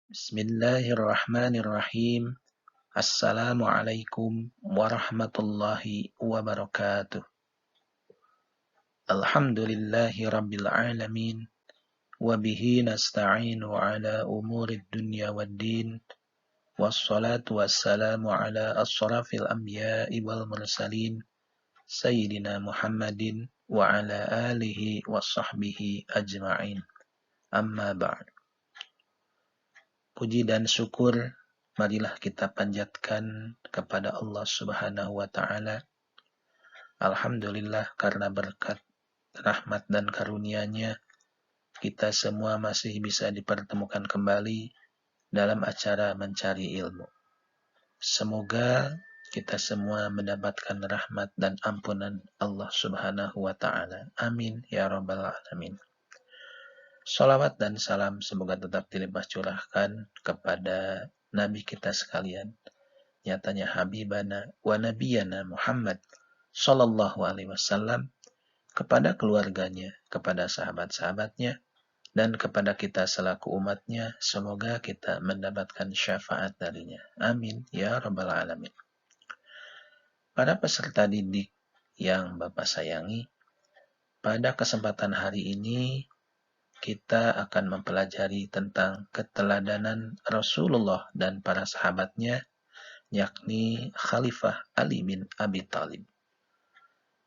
Bismillahirrahmanirrahim. Assalamualaikum warahmatullahi wabarakatuh. Alhamdulillahi rabbil alamin. Wabihi nasta'inu ala umurid dunya waddin. Wassalatu wassalamu ala asrafil anbiya'i wal mursalin. Sayyidina Muhammadin wa ala alihi wa sahbihi ajma'in. Amma ba'd. Puji dan syukur marilah kita panjatkan kepada Allah Subhanahu wa Ta'ala. Alhamdulillah, karena berkat rahmat dan karunia-Nya kita semua masih bisa dipertemukan kembali dalam acara mencari ilmu. Semoga kita semua mendapatkan rahmat dan ampunan Allah Subhanahu wa Ta'ala. Amin ya rabbal alamin. Salawat dan salam semoga tetap dilimpah curahkan kepada Nabi kita sekalian, nyatanya Habibana wa Nabiyana Muhammad Sallallahu Alaihi Wasallam, kepada keluarganya, kepada sahabat-sahabatnya, dan kepada kita selaku umatnya. Semoga kita mendapatkan syafaat darinya. Amin ya rabbal alamin. Para peserta didik yang Bapak sayangi, pada kesempatan hari ini kita akan mempelajari tentang keteladanan Rasulullah dan para sahabatnya, yakni Khalifah Ali bin Abi Thalib.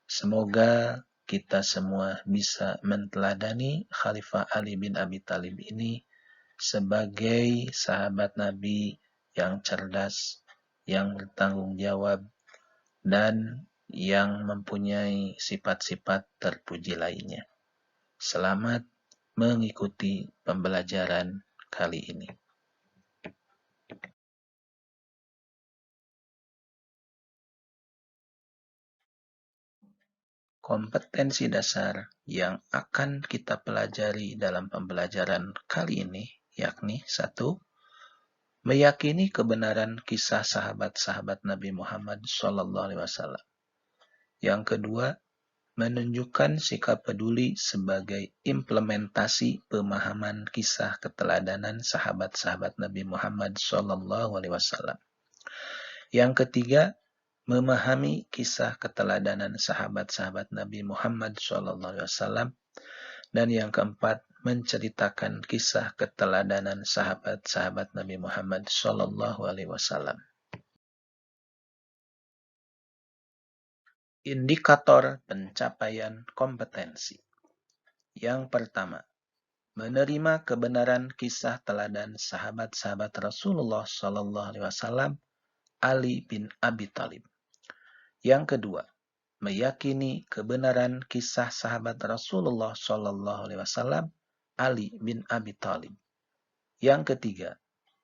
Semoga kita semua bisa menteladani Khalifah Ali bin Abi Thalib ini sebagai sahabat Nabi yang cerdas, yang bertanggung jawab, dan yang mempunyai sifat-sifat terpuji lainnya. Selamat mengikuti pembelajaran kali ini. Kompetensi dasar yang akan kita pelajari dalam pembelajaran kali ini yakni 1. Meyakini kebenaran kisah sahabat-sahabat Nabi Muhammad SAW. Yang kedua, menunjukkan sikap peduli sebagai implementasi pemahaman kisah keteladanan sahabat-sahabat Nabi Muhammad SAW. Yang ketiga, memahami kisah keteladanan sahabat-sahabat Nabi Muhammad SAW. Dan yang keempat, menceritakan kisah keteladanan sahabat-sahabat Nabi Muhammad SAW. Indikator pencapaian kompetensi. Yang pertama, menerima kebenaran kisah teladan sahabat-sahabat Rasulullah SAW, Ali bin Abi Thalib. Yang kedua, meyakini kebenaran kisah sahabat Rasulullah SAW, Ali bin Abi Thalib. Yang ketiga,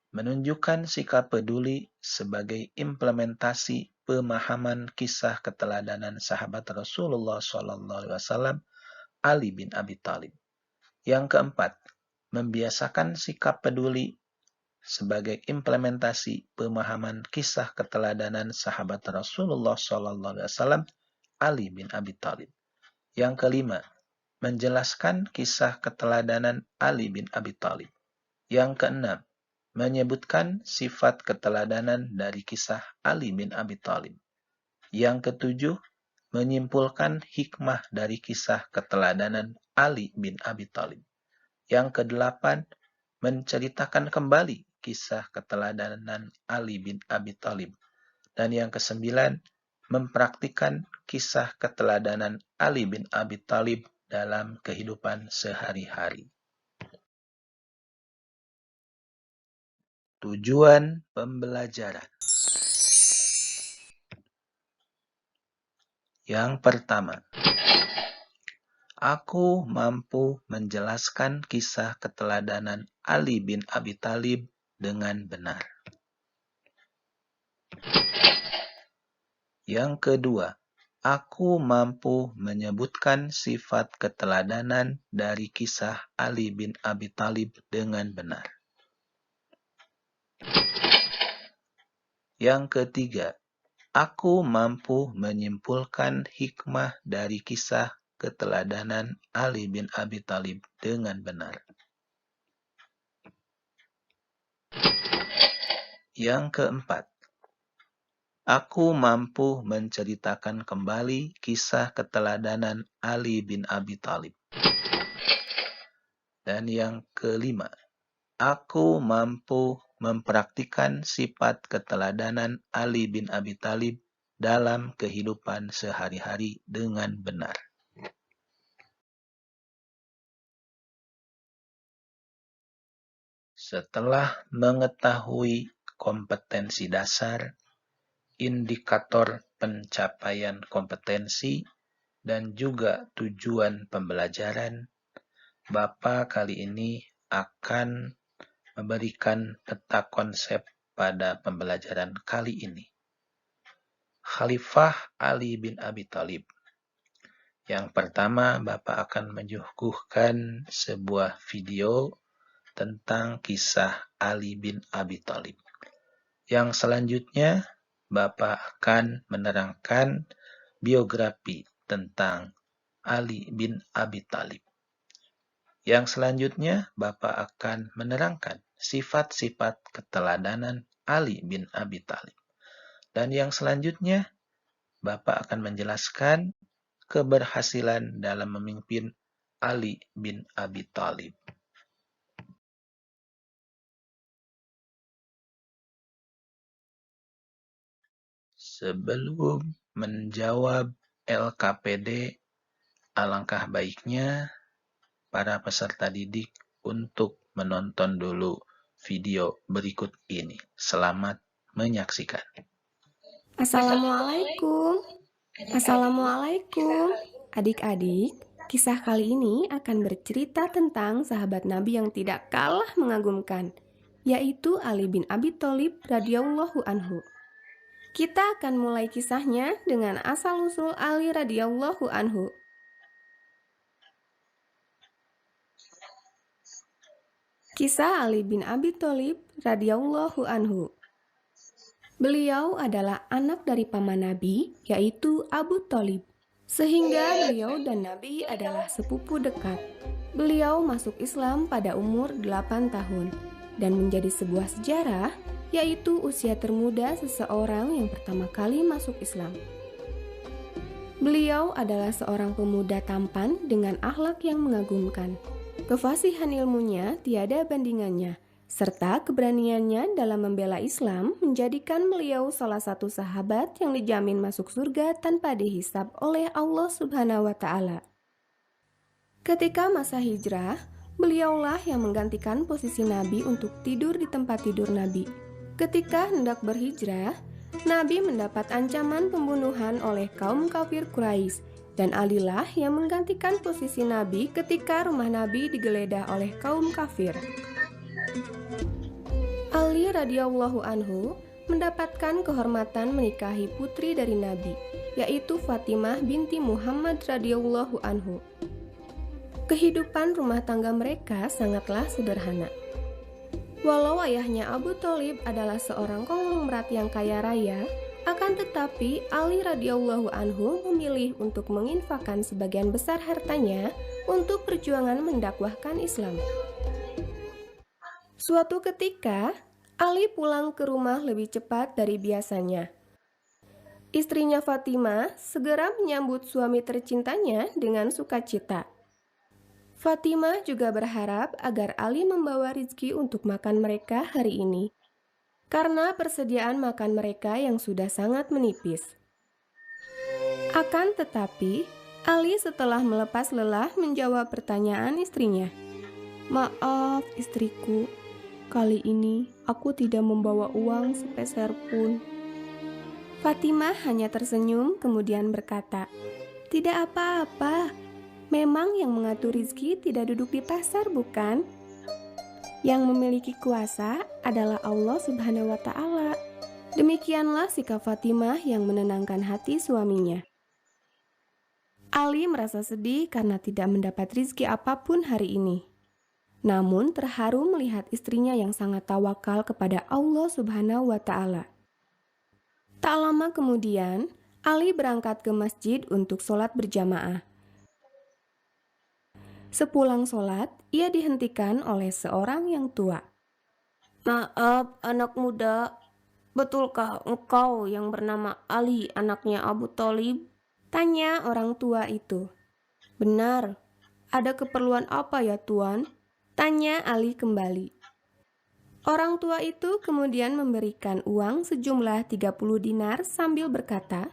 menunjukkan sikap peduli sebagai implementasi pemahaman kisah keteladanan sahabat Rasulullah SAW, Ali bin Abi Thalib. Yang keempat, membiasakan sikap peduli sebagai implementasi pemahaman kisah keteladanan sahabat Rasulullah SAW, Ali bin Abi Thalib. Yang kelima, menjelaskan kisah keteladanan Ali bin Abi Thalib. Yang keenam, menyebutkan sifat keteladanan dari kisah Ali bin Abi Thalib. Yang ketujuh, menyimpulkan hikmah dari kisah keteladanan Ali bin Abi Thalib. Yang kedelapan, menceritakan kembali kisah keteladanan Ali bin Abi Thalib. Dan yang kesembilan, mempraktikkan kisah keteladanan Ali bin Abi Thalib dalam kehidupan sehari-hari. Tujuan pembelajaran. Yang pertama, aku mampu menjelaskan kisah keteladanan Ali bin Abi Thalib dengan benar. Yang kedua, aku mampu menyebutkan sifat keteladanan dari kisah Ali bin Abi Thalib dengan benar. Yang ketiga, aku mampu menyimpulkan hikmah dari kisah keteladanan Ali bin Abi Thalib dengan benar. Yang keempat, aku mampu menceritakan kembali kisah keteladanan Ali bin Abi Thalib. Dan yang kelima, aku mampu mempraktikkan sifat keteladanan Ali bin Abi Thalib dalam kehidupan sehari-hari dengan benar. Setelah mengetahui kompetensi dasar, indikator pencapaian kompetensi, dan juga tujuan pembelajaran, Bapak kali ini akan memberikan peta konsep pada pembelajaran kali ini. Khalifah Ali bin Abi Thalib. Yang pertama, Bapak akan menyuguhkan sebuah video tentang kisah Ali bin Abi Thalib. Yang selanjutnya, Bapak akan menerangkan biografi tentang Ali bin Abi Thalib. Yang selanjutnya, Bapak akan menerangkan sifat-sifat keteladanan Ali bin Abi Thalib. Dan yang selanjutnya, Bapak akan menjelaskan keberhasilan dalam memimpin Ali bin Abi Thalib. Sebelum menjawab LKPD, alangkah baiknya para peserta didik untuk menonton dulu video berikut ini. Selamat menyaksikan. Assalamualaikum. Assalamualaikum. Adik-adik, kisah kali ini akan bercerita tentang sahabat Nabi yang tidak kalah mengagumkan, yaitu Ali bin Abi Thalib radhiyallahu anhu. Kita akan mulai kisahnya dengan asal-usul Ali radhiyallahu anhu. Kisah Ali bin Abi Thalib radhiyallahu anhu. Beliau adalah anak dari paman Nabi, yaitu Abu Thalib. Sehingga beliau dan Nabi adalah sepupu dekat. Beliau masuk Islam pada umur 8 tahun dan menjadi sebuah sejarah, yaitu usia termuda seseorang yang pertama kali masuk Islam. Beliau adalah seorang pemuda tampan dengan akhlak yang mengagumkan. Kefasihan ilmunya tiada bandingannya, serta keberaniannya dalam membela Islam menjadikan beliau salah satu sahabat yang dijamin masuk surga tanpa dihisab oleh Allah Subhanahu wa Ta'ala. Ketika masa hijrah, beliaulah yang menggantikan posisi Nabi untuk tidur di tempat tidur Nabi. Ketika hendak berhijrah, Nabi mendapat ancaman pembunuhan oleh kaum kafir Quraisy, dan Alilah yang menggantikan posisi Nabi ketika rumah Nabi digeledah oleh kaum kafir. Ali radhiyallahu anhu mendapatkan kehormatan menikahi putri dari Nabi, yaitu Fatimah binti Muhammad radhiyallahu anhu. Kehidupan rumah tangga mereka sangatlah sederhana. Walau ayahnya Abu Thalib adalah seorang konglomerat yang kaya raya, akan tetapi Ali radhiyallahu anhu memilih untuk menginfakkan sebagian besar hartanya untuk perjuangan mendakwahkan Islam. Suatu ketika, Ali pulang ke rumah lebih cepat dari biasanya. Istrinya Fatimah segera menyambut suami tercintanya dengan sukacita. Fatimah juga berharap agar Ali membawa rezeki untuk makan mereka hari ini, karena persediaan makan mereka yang sudah sangat menipis. Akan tetapi, Ali setelah melepas lelah menjawab pertanyaan istrinya. "Maaf istriku, kali ini aku tidak membawa uang sepeser pun." Fatimah hanya tersenyum kemudian berkata, "Tidak apa-apa. Memang yang mengatur rezeki tidak duduk di pasar, bukan? Yang memiliki kuasa adalah Allah Subhanahu wa Ta'ala." Demikianlah sikap Fatimah yang menenangkan hati suaminya. Ali merasa sedih karena tidak mendapat rezeki apapun hari ini. Namun terharu melihat istrinya yang sangat tawakal kepada Allah Subhanahu wa Ta'ala. Tak lama kemudian, Ali berangkat ke masjid untuk sholat berjamaah. Sepulang sholat, ia dihentikan oleh seorang yang tua. "Maaf, anak muda, Betulkah engkau yang bernama Ali, anaknya Abu Thalib? Tanya orang tua itu. Benar. Ada keperluan apa ya, Tuan? Tanya Ali kembali. Orang tua itu kemudian memberikan uang sejumlah 30 dinar sambil berkata,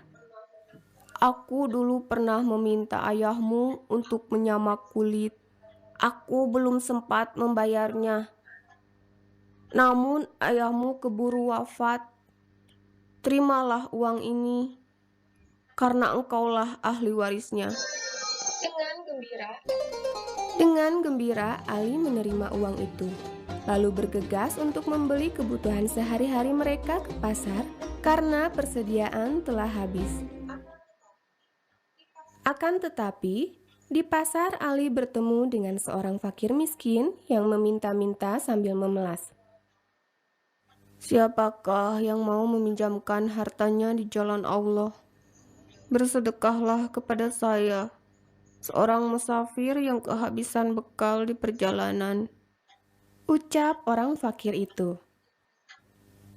Aku dulu pernah meminta ayahmu untuk menyamak kulit. Aku belum sempat membayarnya. Namun ayahmu keburu wafat. Terimalah uang ini, karena engkaulah ahli warisnya. Dengan gembira, Ali menerima uang itu, lalu bergegas untuk membeli kebutuhan sehari-hari mereka ke pasar karena persediaan telah habis. Akan tetapi, di pasar Ali bertemu dengan seorang fakir miskin yang meminta-minta sambil memelas. Siapakah yang mau meminjamkan hartanya di jalan Allah? Bersedekahlah kepada saya, seorang musafir yang kehabisan bekal di perjalanan. Ucap orang fakir itu.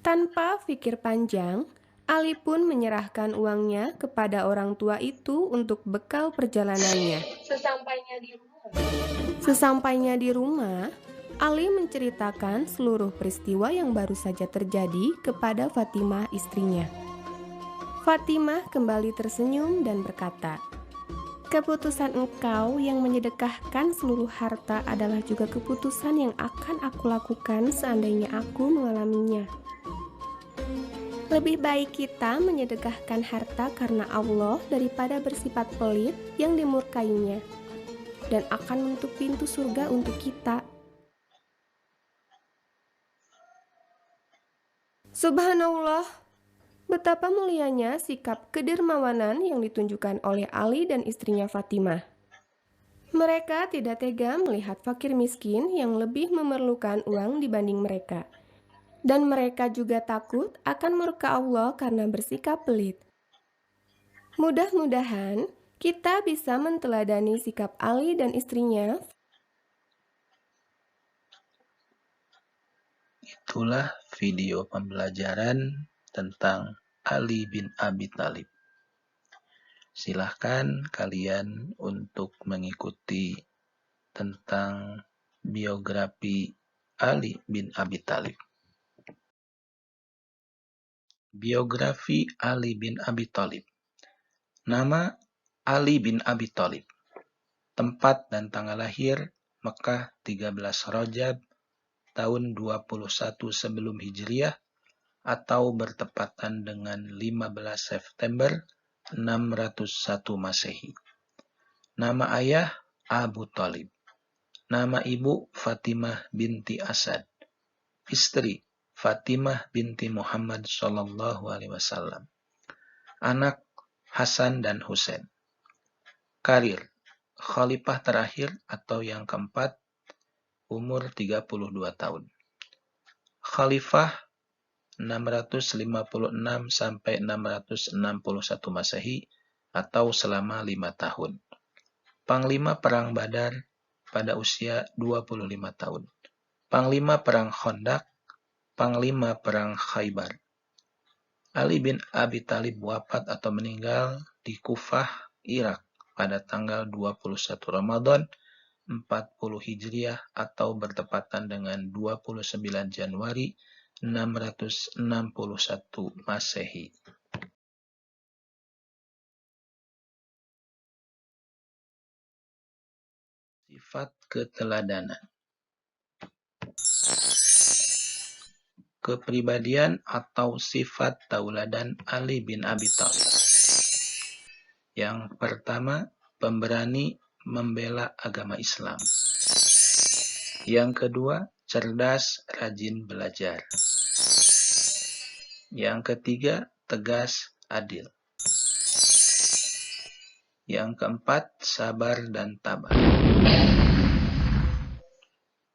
Tanpa pikir panjang, Ali pun menyerahkan uangnya kepada orang tua itu untuk bekal perjalanannya. Sesampainya di rumah, Ali menceritakan seluruh peristiwa yang baru saja terjadi kepada Fatimah istrinya. Fatimah kembali tersenyum dan berkata, Keputusan engkau yang menyedekahkan seluruh harta adalah juga keputusan yang akan aku lakukan seandainya aku mengalaminya. Lebih baik kita menyedekahkan harta karena Allah daripada bersifat pelit yang dimurkainya dan akan menutup pintu surga untuk kita. Subhanallah, betapa mulianya sikap kedermawanan yang ditunjukkan oleh Ali dan istrinya Fatimah. Mereka tidak tega melihat fakir miskin yang lebih memerlukan uang dibanding mereka. Dan mereka juga takut akan murka Allah karena bersikap pelit. Mudah-mudahan kita bisa menteladani sikap Ali dan istrinya. Itulah video pembelajaran tentang Ali bin Abi Thalib. Silahkan kalian untuk mengikuti tentang biografi Ali bin Abi Thalib. Biografi Ali bin Abi Thalib. Nama Ali bin Abi Thalib. Tempat dan tanggal lahir Mekah 13 Rajab tahun 21 sebelum Hijriah atau bertepatan dengan 15 September 601 Masehi. Nama ayah Abu Thalib. Nama ibu Fatimah binti Asad. Istri Fatimah binti Muhammad Sallallahu Alaihi Wasallam. Anak Hasan dan Husain. Karir Khalifah terakhir atau yang keempat, umur 32 tahun. Khalifah 656 sampai 661 Masehi atau selama 5 tahun. Panglima Perang Badar pada usia 25 tahun. Panglima Perang Khandaq, Panglima Perang Khaybar. Ali bin Abi Thalib wafat atau meninggal di Kufah, Irak pada tanggal 21 Ramadan 40 Hijriah atau bertepatan dengan 29 Januari 661 Masehi. Sifat keteladanan. Kepribadian atau sifat tauladan Ali bin Abi Thalib. Yang pertama, pemberani membela agama Islam. Yang kedua, cerdas, rajin belajar. Yang ketiga, tegas, adil. Yang keempat, sabar dan tabah.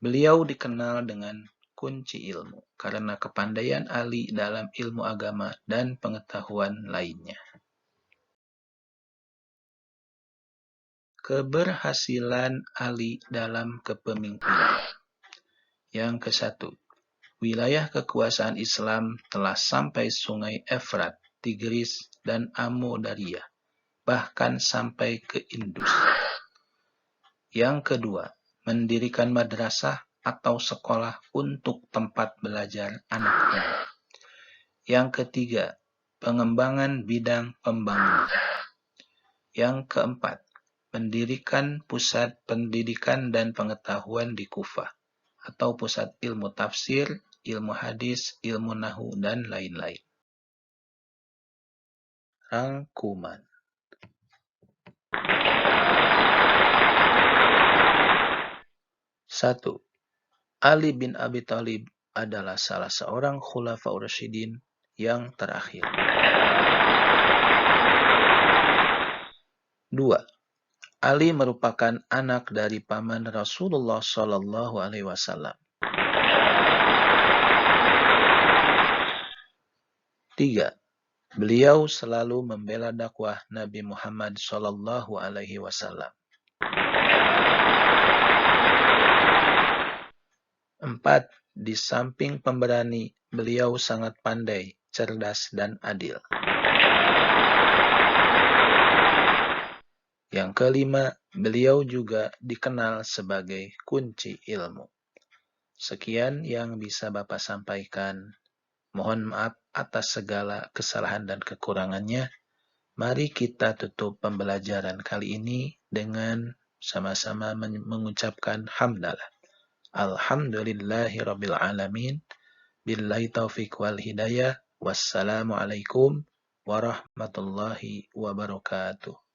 Beliau dikenal dengan kunci ilmu karena kepandaian Ali dalam ilmu agama dan pengetahuan lainnya. Keberhasilan Ali dalam kepemimpinan. Yang ke-1, wilayah kekuasaan Islam telah sampai Sungai Efrat, Tigris, dan Amu-Darya, bahkan sampai ke Indus. Yang kedua, mendirikan madrasah atau sekolah untuk tempat belajar anak-anak. Yang ketiga, pengembangan bidang pembangunan. Yang keempat, mendirikan pusat pendidikan dan pengetahuan di Kufah, atau pusat ilmu tafsir, ilmu hadis, ilmu nahu, dan lain-lain. Rangkuman. 1. Ali bin Abi Thalib adalah salah seorang khulafaur rasyidin yang terakhir. 2. Ali merupakan anak dari paman Rasulullah Shallallahu Alaihi Wasallam. 3. Beliau selalu membela dakwah Nabi Muhammad Shallallahu Alaihi Wasallam. 4. Di samping pemberani, beliau sangat pandai, cerdas, dan adil. Yang kelima, beliau juga dikenal sebagai kunci ilmu. Sekian yang bisa Bapak sampaikan. Mohon maaf atas segala kesalahan dan kekurangannya. Mari kita tutup pembelajaran kali ini dengan sama-sama mengucapkan hamdalah. Alhamdulillahirabbil alamin. Billahi taufiq wal hidayah. Wassalamualaikum warahmatullahi wabarakatuh.